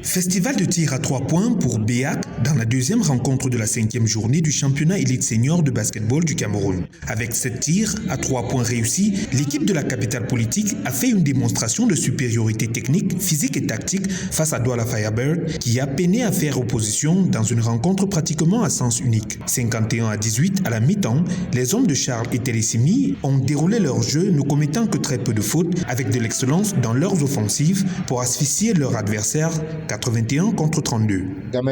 Festival de tir à 3 points pour BEAC dans la deuxième rencontre de la 5e journée du championnat élite senior de basketball du Cameroun. Avec 7 tirs à 3 points réussis, l'équipe de la capitale politique a fait une démonstration de supériorité technique, physique et tactique face à Douala Firebird qui a peiné à faire opposition dans une rencontre pratiquement à sens unique. 51-18 à la mi-temps, les hommes de Charles et Télésimi ont déroulé leur jeu ne commettant que très peu de fautes avec de l'excellence dans leurs offensives pour asphyxier leur adversaire 81 contre 32.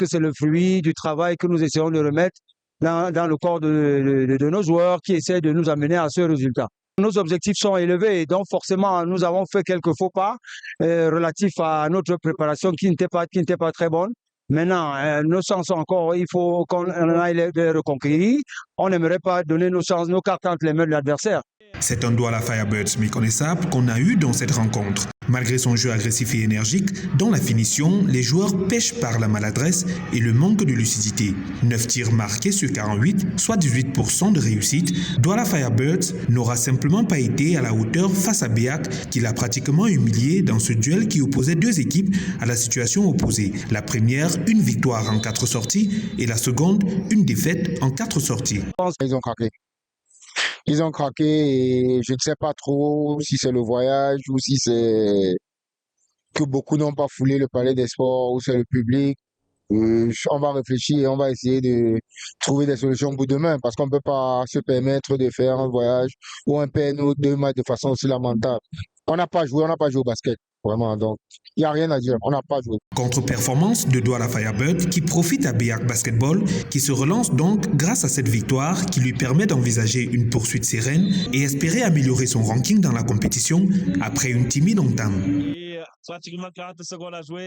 C'est le fruit du travail que nous essayons de remettre dans le corps de nos joueurs qui essaient de nous amener à ce résultat. Nos objectifs sont élevés et donc forcément nous avons fait quelques faux pas relatifs à notre préparation qui n'était pas très bonne. Maintenant, nos chances encore, il faut qu'on aille les reconquérir. On n'aimerait pas donner nos chances, nos cartes entre les mains de l'adversaire. C'est un Douala Firebirds méconnaissable qu'on a eu dans cette rencontre. Malgré son jeu agressif et énergique, dans la finition, les joueurs pêchent par la maladresse et le manque de lucidité. 9 tirs marqués sur 48, soit 18% de réussite, Douala Firebirds n'aura simplement pas été à la hauteur face à BEAC qui l'a pratiquement humilié dans ce duel qui opposait deux équipes à la situation opposée. La première, une victoire en 4 sorties et la seconde, une défaite en 4 sorties. Ils ont craqué. Ils ont craqué et je ne sais pas trop si c'est le voyage ou si c'est que beaucoup n'ont pas foulé le palais des sports ou c'est le public. On va réfléchir et on va essayer de trouver des solutions pour demain parce qu'on ne peut pas se permettre de faire un voyage ou un perd ou 2 matchs de façon aussi lamentable. On n'a pas joué au basket. Vraiment, donc, il n'y a rien à dire, on n'a pas joué. Contre-performance de Douala Firebird qui profite à BEAC Basketball, qui se relance donc grâce à cette victoire qui lui permet d'envisager une poursuite sereine et espérer améliorer son ranking dans la compétition après une timide entame. Pratiquement 40 secondes à jouer.